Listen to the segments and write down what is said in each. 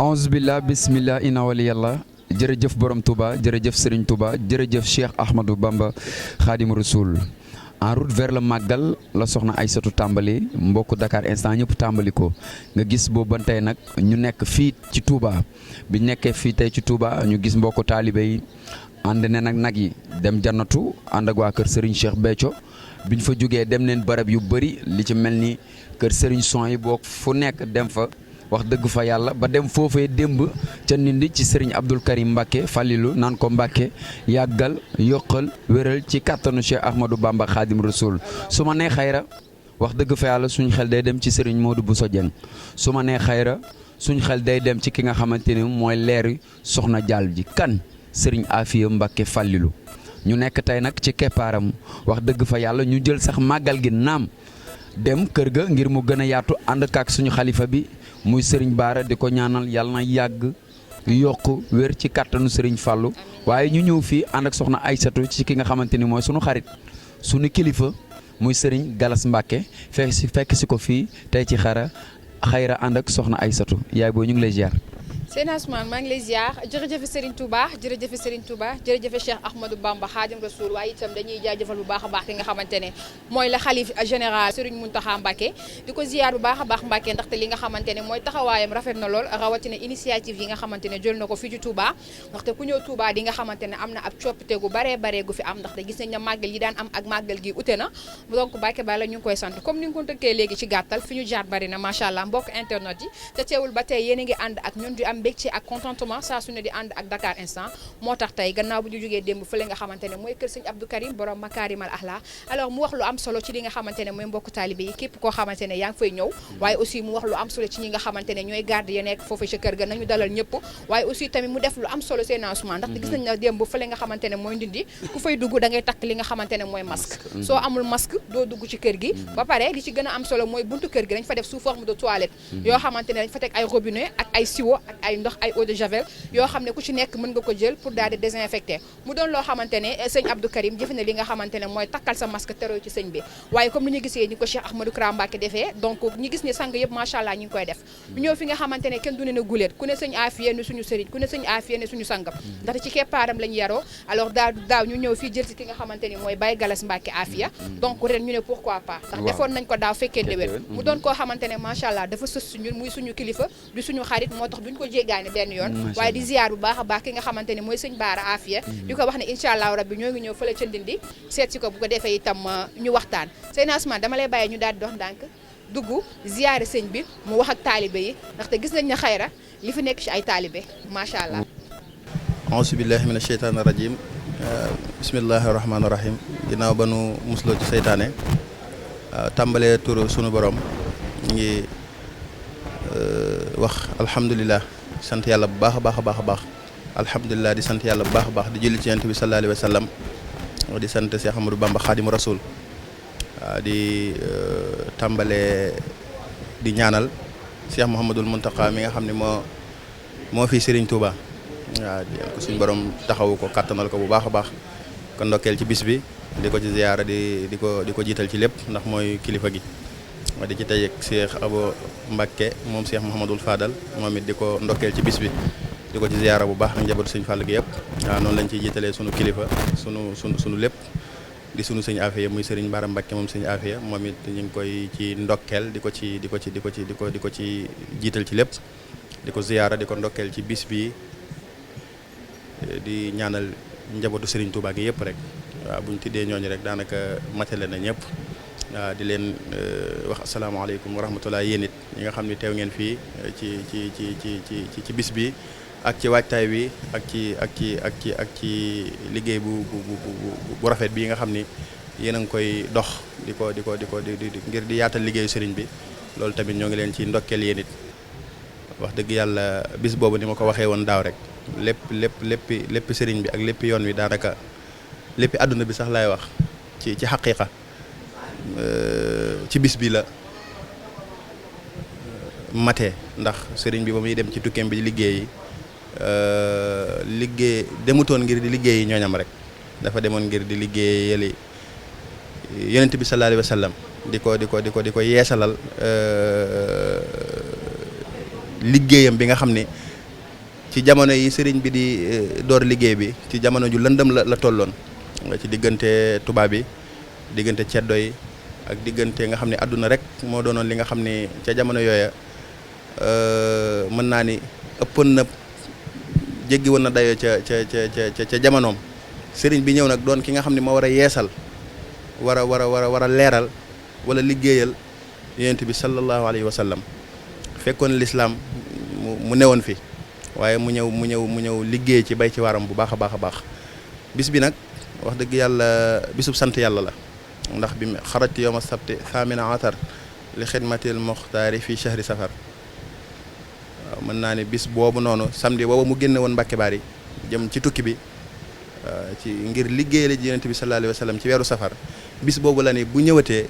aouzu billah bismillah inna waliyallah jërëjëf borom Touba jërëjëf Serigne Touba jërëjëf Cheikh Ahmadou Bamba Khadim Rasoul en route vers le màggal la soxna Aïssatou tàmbali mbokku Dakar instant ñëpp tàmbali ko nga gis boobu ba tey nag ñu nekk fii ci Touba bi nekkee fii tey ci Touba ñu gis mbokku taalibe yi ànd ne nag yi dem jannatu ànd ak waa kër Serigne Cheikh Béthio biñ fa jógee dem neen barab yu bëri li ci mel ni kër Serigne Son yi boo fu nekk dem fa wax dëgg fa yàlla ba dem foofee démb ca Ndindi ci Serigne Abdoul Karim Mbacke Fallilu naan ko Mbacke yàggal yokkal wéral ci kàttanu Cheikh Ahmadou Bamba Khadim Rasoul su ma nee xayra wax dëgg fa yàlla suñ xel day dem ci Serigne Modou Bousso Dieng su ma nee xayra suñ xel day dem ci ki nga xamante ni mooy leeri soxna Jaal ji kan Serigne Afia Mbacke Fallilu ñu nekk tey nag ci keppaaram wax dëgg fa yàlla ñu jël sax màggal gi naam dem kër ga ngir mu gën a yaatu ànd ak suñu xalifa bi muy Serigne Bara di ko ñaanal yàlla na yàgg yokk wér ci kàttanu Serigne Fallou waaye ñu ñëw fii ànd ak soxna Aïssatou ci ki nga xamante ni mooy suñu xarit suñu kilifa muy Serigne Galas Mbacke fekk si ko fii tey ci xayra ànd ak soxna Aïssatou yaay boo ñu ngi lay ziar. Seydina Ousmane maa ngi lay ziar jërëjëf Serigne Touba jërëjëf Serigne Touba jërëjëf Cheikh Ahmadou Bamba Khadim Rasoul waaye itam dañuy jaajëfal bu baax a baax ki nga xamante ne mooy la xalif général Serigne Mountakha Mbacké di ko ziar bu baax a baax Mbacké ndaxte li nga xamante ne mooy taxawaayam rafet na lool rawatina initiative yi nga xamante ne jël na ko fii ci Touba ndaxte ku ñëw Touba di nga xamante ne am na ab coppite gu baree gu fi am ndaxte gis nañ ne màggal yi daan am ak màggal gi ute na donc Mbacké Balla ñu ngi koy sant comme ni nga ko tëkkee léegi ci gàttal fi ñu jaar bari na macha allah mbokk internet yi te teewul ba tey yéen a ngi ànd ak ñun di am mbégte ak contentement saa su ne di ànd ak Dakar instant moo tax tey gannaaw bu ñu jógee démb fële nga xamante ne mooy kër sëñ Abdou Karim borom Makarimal Ahla alors mu wax lu am solo ci li nga xamante ne mooy mbokk taalibe yi képp koo xamante ne yaa ngi fay ñëw waaye aussi mu wax lu am solo ci ñi nga xamante ne ñooy garde ya nekk foofu ci kër ga nañu dalal ñëpp waaye aussi tamit mu def lu am solo seen lancement ndaxte gis nañ na démb fële nga xamante ne mooy Ndindi ku fay dugg da ngay takk li nga xamante ne mooy masque soo amul masque doo dugg ci kër gi ba pare li ci gën a am solo mooy buntu kër gi dañ fa def sous forme de toilette yoo xamante ne dañ fa teg ay robinet ak ay siwo ak ay ndox ay eau de javel yoo xam ne ku ci nekk mën nga ko jël pour daal di désinfecter mu doon loo xamante ne sëñ Abdou Karim jëfe na li nga xamante ne mooy takkal sa masque teroo ci sëñ bi waaye comme ni ñu gisee ni ko Cheikh Ahmadou Kara Mbacké defee donc ñu gis ne sang yëpp macha allah ñu ngi koy def ñu ñëw fi nga xamante ne kenn du ne na guléet ku ne sëñ Afia ne suñu sëriñ ku ne sëñ Afia ne suñu sangam ndaxte ci keppaaram lañu yaroo alors daaw ñu ñëw fii jël si ki nga xamante ni mooy Baye Galas Mbacké Afia donc ren ñu ne pourquoi pas ndax defoon nañ ko daaw fekkee déwén mu doon koo xamante ne macha allah dafa sës si ñun muy suñu kilifa du suñu xarit moo tax duñ ko jéggaane benn yoon waaye di ziar bu baax a baax ki nga xamante ne mooy sëñ Bara Afia di ko wax ne incha allah rabbi ñoo ngi ñëw fële ca Ndindi seet si ko bu ko defee itam ñu waxtaan Seydina Ousmane dama lay bàyyi ñu daal di dox ndànk dugg ziare sëñ bi mu wax ak taalibe yi ndaxte gis nañ ne xayra li fi nekk ci ay taalibe macha allah. auzu billahi mina sheytaani rajim bismillahi rahmaani rahim ginnaaw ba nu musloo ci seytaane tàmbalee turu sunu borom ñu ngi wax alhamdulilah sant yàlla bu baax a baax a baax a baax alhamdulilah di sant yàlla bu baax a baax di julli ci yonent bi sallallahu alayhi wa sallam di sant Cheikh Ahmadou Bamba Khadim Rasoul di tàmbalee di ñaanal Cheikh Mouhamadul Mountakha mi nga xam ne moo fi Serigne Touba waaw di ko suñu borom taxawu ko kattanal ko bu baax a baax kon ndokkeel ci bis bi di ko ci ziyaara di ko jiital ci lépp ndax mooy kilifa gi di ci tey ak Cheikh Abo Mbacké moom Cheikh Mouhamadul Fadal moom it di ko ndokkeel ci bis bi di ko ci ziyaara bu baax ak njabootu sëñ Fall gi yëpp waaw noonu lañ ciy jiitalee sunu kilifa sunu lépp di sunu sëñ Afia muy Serigne Bara Mbacké moom sëñ Afia moom it ñu ngi koy ci ndokkeel di ko ci jiital ci lépp di ko ziyaara di ko ndokkeel ci bis bi di ñaanal njabootu Serigne Touba gi yëpp rek waaw bu ñu tuddee ñooñu rek daanaka matale na ñëpp waaw di leen wax asalaamaaleykum wa rahmatulah yéen it ñi nga xam ne teew ngeen fii ci bis bi ak ci waajtaay wi ak ci liggéey bu rafet bii nga xam ni yéen a ngi koy dox di ngir di yaatal liggéeyu sëriñ bi loolu tamit ñoo ngi leen ci ndokkeel yéen it wax dëgg yàlla bis boobu ni ma ko waxee woon daaw rek lépp sëriñ bi ak lépp yoon wi daanaka lépp àdduna bi sax laay wax ci xaqiiqa ci bis bi la matee ndax sëriñ bi ba muy dem ci tukkeem bi liggéey demutoon ngir di liggéeyi ñooñam rek dafa demoon ngir di liggéeyali yonent bi sallallahu alayhi wa sallam di ko yeesalal liggéeyam bi nga xam ne ci jamono yi sëriñ bi di door liggéey bi ci jamono ju lëndëm la tolloon ci diggante tubaab yi diggante ceddo yi ak diggante nga xam ne àdduna rek moo doonoon li nga xam ne ca jamono yooya mën naa ni ëppoon na jéggi woon na dayoo ca jamonoom sëriñ bi ñëw nag doon ki nga xam ne moo war a yeesal war a leeral wala liggéeyal yonent bi sallallahu alayhi wa sallam fekkoon lislaam mu newoon fi waaye mu ñëw liggéey ci bay ci waaram bu baax a baax bis bi nag wax dëgg yàlla bisub sant yàlla la ndax bi xarajtu yawma sabti thamina atar li xidmatil muxtaari fi shahri safar waaw mën naa ne bis boobu noonu samedi boobu mu génne woon Mbàkke Baari jëm ci tukki bi ci ngir liggéeyale ji yonent bi sallallahu alayhi wa sallam ci weeru safar bis boobu la ni bu ñëwatee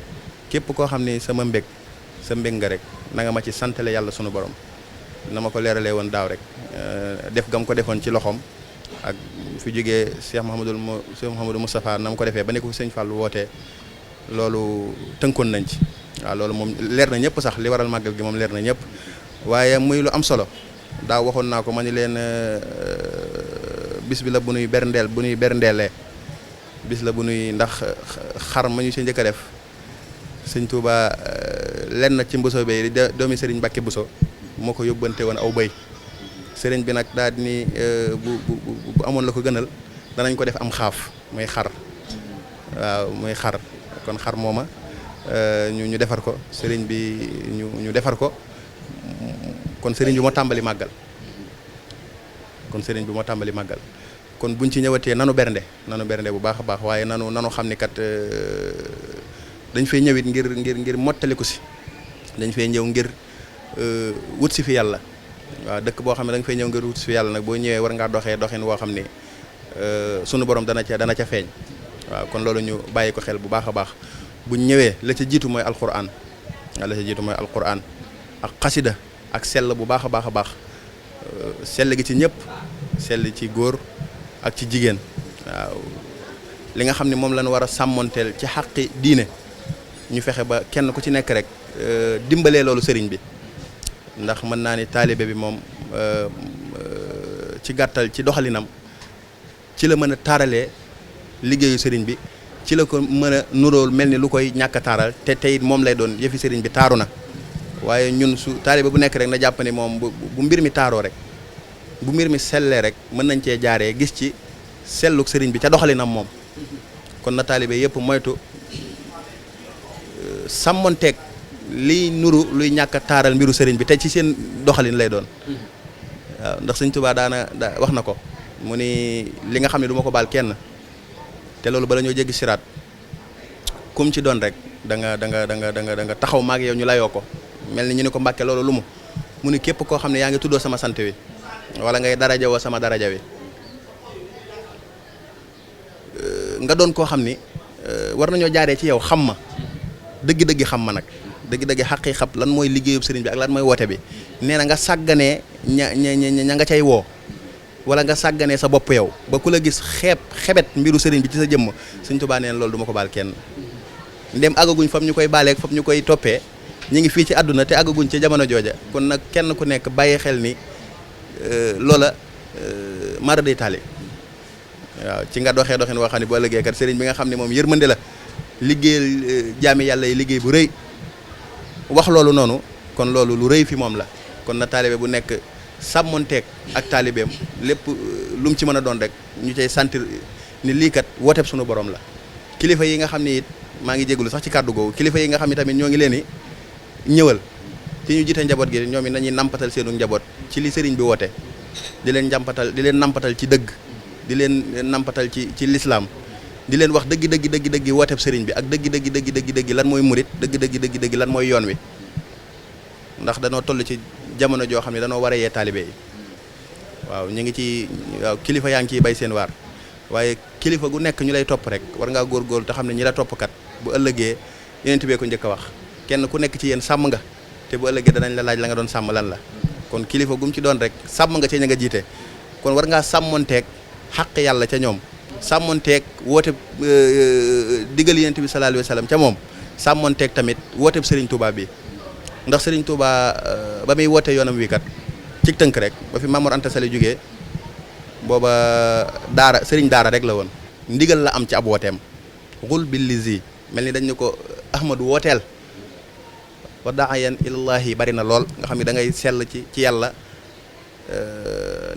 képp koo xam ni sa mbég nga rek na nga ma ci santale yàlla sunu borom na ma ko leeralee woon daaw rek def gam ko defoon ci loxoom ak fi jógee Cheikh Mouhamadou Moustapha na ma ko defee ba ne ko fi sëñ Fallou wootee loolu tënkoon nañ ci waaw loolu moom leer na ñëpp sax li waral màggal gi moom leer na ñëpp waaye muy lu am solo daaw waxoon naa ko ma ni leen bis bi la bu nuy berndeelee bis la bu nuy ndax xar ma ñu si njëkk a def sëñ Touba lenn ci mboso bay doomi sëriñ Mbàkke Buso moo ko yóbbante woon aw bëy sëriñ bi nag daal di ni bu amoon la ko gënal danañ ko def am xaaf muy xar waaw muy xar kon xar mooma ñu defar ko sëriñ bi ñu defar ko kon sëriñ bi moo tàmbali màggal kon buñ ci ñëwatee nanu bernde bu baax a baax waaye nanu xam ni kat dañ fay ñëwit ngir mottaliku si dañ fay ñëw ngir wut si fi yàlla waaw dëkk boo xam ne da nga fay ñëw ngir wut si fi yàlla nag boo ñëwee war ngaa doxin woo xam ni sunu borom dana ca feeñ waaw kon loolu ñu bàyyi ko xel bu baax a baax buñ ñëwee la ca jiitu mooy alquran ak xasida ak sell bu baax a baax sell gi ci ñëpp sell ci góor ak ci jigéen waaw li nga xam ne moom lañ war a sàmmonteel ci xaqi diine ñu fexe ba kenn ku ci nekk rek dimbalee loolu sëriñ bi ndax mën naa ni taalibe bi moom ci gàttal ci doxalinam ci la mën a taaralee liggéeyu sëriñ bi ci la ko mën a nuróol mel ni lu koy ñàkk a taaral te tey moom lay doon yëfi sëriñ bi taaru na waaye ñun su taalibe bu nekk rek na jàpp ni moom bu mbir mi taaroo rek bu mbir mi sellee rek mën nañ cee jaaree gis ci selluk sëriñ bi ca doxalinam moom kon na taalibe yëpp moytu sàmmonteeg liy nuru luy ñàkk a taaral mbiru sëriñ bi te ci seen doxalin lay doon waaw ndax sëñ Tuubaa wax na ko mu ni li nga xam ne du ma ko baal kenn te loolu bala ñoo jéggi siraat kum ci doon rek da nga taxaw maag yow ñu layoo ko mel ni ñu ne ko Mbàkke loolu lu mu ni képp koo xam ne yaa ngi tuddoo sama sant wi wala ngay daraja woo sama daraja wi nga doon koo xam ni war nañoo jaaree ci yow xam ma dëgg-dëgg xam ma nag dëgg-dëgg xaqi xab lan mooy liggéeyub sëriñ bi ak lan mooy woote bi nee na nga sàgganee ña nga cay woo wala nga sàgganee sa bopp yow ba ku la gis xebet mbiru sëriñ bi ci sa jëmm Sëriñ Tuubaa neen loolu du ma ko baal kenn ndem àggaguñ fam ñu koy baaleeg fam ñu koy toppee ñu ngi fii ci àdduna te àggaguñ ci jamono jooja kon nag kenn ku nekk bàyyi xel ni loola mara day taali waaw ci nga doxee woo xam ne boo ëllëgee kat sëriñ bi nga xam ne moom yërmande la liggéeyal jaami yàlla yi liggéey bu rëy wax loolu noonu kon loolu lu rëy fi moom la kon na taalibe bu nekk sàmmonteeg ak taalibeem lépp lu mu ci mën a doon rek ñu cay sentir ni lii kat wooteeb sunu borom la kilifa yi nga xam ne it maa ngi jégalu sax ci kàddu googu kilifa yi nga xam ne tamit ñoo ngi leen di ñëwal ci ñu jiite njaboot gi ñoom it nañuy nampatal seenu njaboot ci li sëriñ bi woote di leen nampatal ci dëgg di leen nampatal ci lislaam di leen wax dëgg wooteeb sëriñ bi ak dëgg lan mooy murit dëgg lan mooy yoon wi ndax danoo toll ci jamono joo xam ne danoo war a yee taalibe yi waaw ñu ngi ci waaw kilifa yaa ngi ciy bay seen waar waaye kilifa gu nekk ñu lay topp rek war ngaa góorgóorlu te xam ne ñi la topp kat bu ëllëgee yonent bee ko njëkk a wax kenn ku nekk ci yéen sàmm nga te bu ëllëgee danañ la laaj la nga doon sàmm lan la kon kilifa gum ci doon rek sàmm nga ca ña nga jiite kon war ngaa sàmmonteeg xaq yàlla ca ñoom sàmmonteeg woote digal yonent bi sallallahu alayhi wa sallam ca moom sàmmonteeg tamit woote Serigne Touba bi ndax Serigne Touba ba muy woote yoonam wi kat ci tënk rek ba fi Mamour Anta Sali jógee booba daara sëriñ daara rek la woon ndigal la am ci ab wooteem xul billizi mel ni dañ ne ko Ahmadu wooteel wa daayan ilallahi bari na lool nga xam ne da ngay sell ci yàlla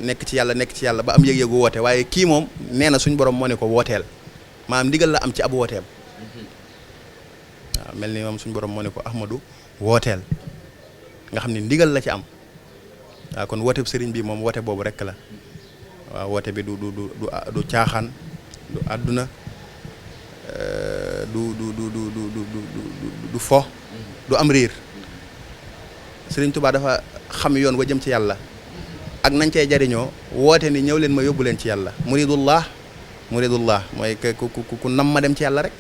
nekk ci yàlla ba am yëg-yëgu woote waaye kii moom nee na suñ borom moo ne ko wooteel maanaam ndigal la am ci ab wooteem waaw mel ni moom suñ borom moo ne ko Ahmadu wooteel nga xam ne ndigal la ci am waaw kon woote sëriñ bi moom woote boobu rek la waaw woote bi du caaxaan du àdduna du fo du am riir sëriñ Tuubaa dafa xam yoon wa jëm ci yàlla ak nañ cey jariñoo woote ni ñëw leen ma yóbbu leen ci yàlla muridullah mooy ku nam ma dem ci yàlla rek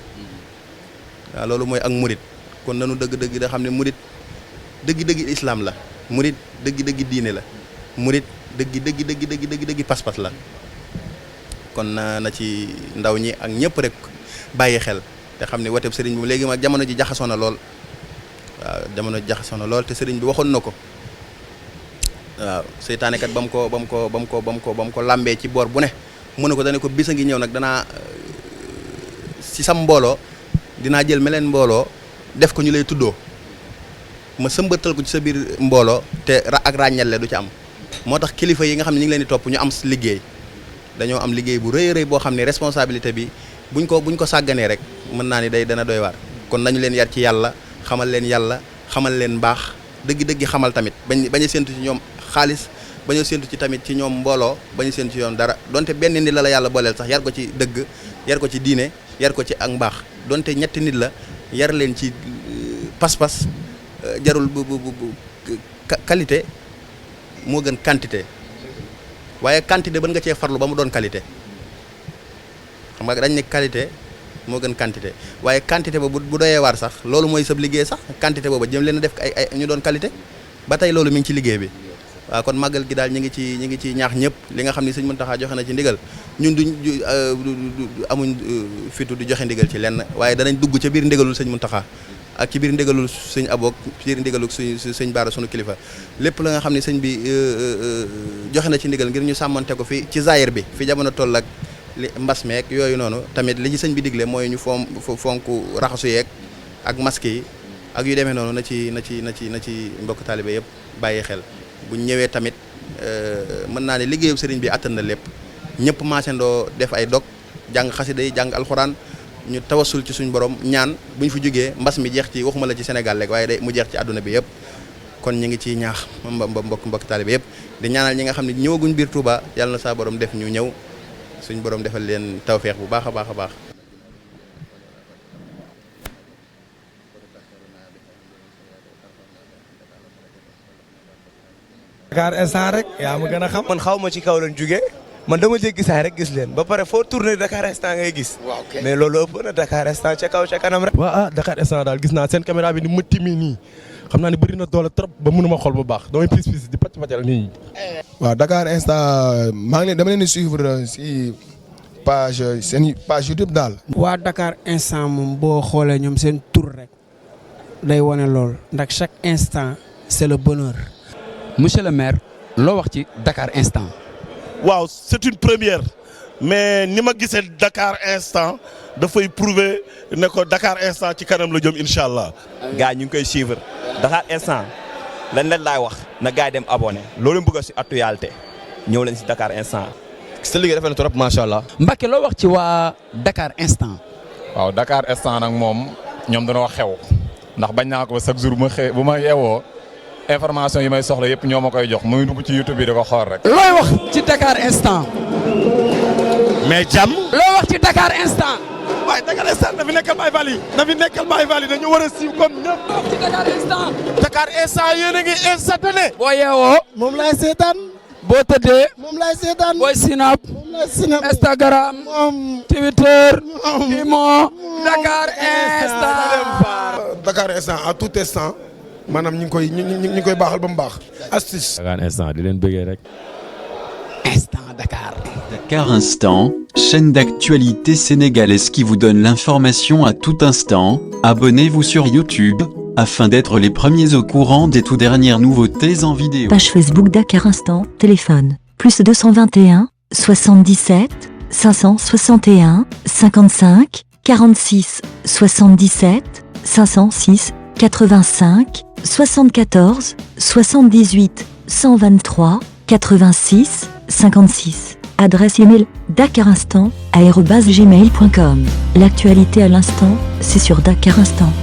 waaw loolu mooy ak murid kon nanu dëgg-dëgg da xam ne murid dëgg-dëgg islaam la murid dëgg-dëgg diine la murid dëgg pas-pas la kon na ci ndaw ñi ak ñëpp rek bàyyi xel te xam ne wooteb sëriñ bi léegi mag jamono ji jaxasoo na lool waaw jamono ji jaxasoo na lool te sëriñ bi waxoon na ko waaw seytaane kat ba mu ko làmbee ci boor bu ne mu ne ko dane ko bis a ngi ñëw nag danaa ci sam mbooloo dinaa jël meleen mbooloo def ko ñu lay tuddoo ma sëmbatal ko ci sa biir mbooloo te ak ràññale du ci am moo tax kilifa yi nga xam ne ñu ngi leen di topp ñu am liggéey dañoo am liggéey bu rëy boo xam ne responsabilité bi buñ ko sàgganee rek mën naa ni dana doy waar kon nañu leen yar ci yàlla xamal leen mbaax dëgg-dëgg xamal tamit bañ a séntu ci ñoom xaalis bañ a séntu ci tamit ci ñoom mbooloo bañ a séntu ci ñoom dara donte benn nit la yàlla booleel sax yar ko ci dëgg yar ko ci diine yar ko ci ak mbaax donte ñetti nit la yar leen ci pas-pas jarul bu qualité moo gën quantité waaye quantité ban nga cee farlu ba mu doon qualité xam nga dañ ne qualité moo gën quantité waaye quantité ba bu doyee waar sax loolu mooy sab liggéey sax quantité booba jëm leen a def ay ñu doon qualité ba tey loolu mi ngi ci liggéey bi waaw kon màggal gi daal ñi ngi ci ñaax ñëpp li nga xam ne sëñ Muntaxa joxe na ci ndigal ñun amuñ fitu di joxe ndigal ci lenn waaye danañ dugg ca biir ndigalul sëñ Muntaxa ak ci biir ndigalul sëñ Aboog ci biir ndigalul sëñ Baara sunu kilifa lépp la nga xam ne sëñ bi joxe na ci ndigal ngir ñu sàmmante ko fi ci zaahir bi fi jamono toll ak li mbas meek yooyu noonu tamit li ci sëñ bi digle mooy ñu fonk raxasu yeeg ak masque yi ak yu demee noonu na ci mbokk taalibe yëpp bàyyi xel buñ ñëwee tamit mën naa ne liggéeyu sëriñ bi attan na lépp ñëpp maasandoo def ay dog jàng xasida yi jàng alxuraan ñu tawasul ci suñ borom ñaan buñ fi jógee mbas mi jeex ci waxuma la ci Sénégal rek waaye mu jeex ci àdduna bi yëpp kon ñu ngi ciy ñaax mbokk taalibe yëpp di ñaanal ñi nga xam ne ñëwaguñ biir Touba yàlla na saa borom def ñu ñëw suñ borom defal leen tawféex bu baax a baax a baax. Dakar instant rek yaa ma gën a xam. man xaw ma ci kaw leen jugee man dama jéggi saay rek gis leen ba pare foo tourné Dakar instant ngay gis. mais loolu ëpp na Dakar instant ca kaw ca kanam rek. waaw Dakar instant daal gis naa seen caméra bi ni mu timmi nii xam naa ne bëri na doole trop ba mënuma xool bu baax damay pis di pàcc nii. waaw Dakar instant dama leen di suivre si seen page YouTube daal. waa Dakar instant moom boo xoolee ñoom seen tur rek day wane lool ndax chaque instant c'est le bonheur. monsieur le maire loo wax ci Dakar instant. waaw c'est une première mais ni ma gisee Dakar instant dafay prouver ne ko Dakar instant ci kanam la jëm incha allah. gars ñu ngi koy suivre Dakar instant lan laay wax na gars yi dem abonné loolu bëgg si actualité ñëw leen si Dakar instant. sa liggéey dafa ne trop macha allah. Mbacke loo wax ci waa Dakar instant. waaw Dakar instant nag moom ñoom dañoo xew ndax bañ naa ko chaque jour bu ma yeewoo information yi may soxla yëpp ñoo ma koy jox muy dugg ci YouTube bi da ko xool rek. looy wax ci Dakar instant. mais jàmm. loo wax ci Dakar instant. waaye Dakar instant dafi nekkal Baye Fall yi dañu war a siiw comme ñëpp. loo wax ci Dakar instant. Dakar instant yéen a ngi instantané. boo yeewoo. moom laay seetaan. boo tëddee. moom laay seetaan. booy Sinap. moom laay sinap. Instagram. Twitter. Imo. Dakar instant. Dakar instant à tout instant maanaam ñu ngi koy baaxal ba mu baax. astuce. Dakar instant di leen bëggee rek. Instant Dakar. Dakar Instant, chaîne d'actualité sénégalaise qui vous donne l'information à tout instant. Abonnez-vous sur YouTube afin d'être les premiers au courant des tout dernières nouveautés en vidéo. Page Facebook Dakar Instant, téléphone, plus 221, 77, 561, 55, 46, 77, 506, 85, 74, 78, 123, 86, 56. Adresse email dakarinstant@gmail.com. L'actualité à l'instant, c'est sur Dakar Instant.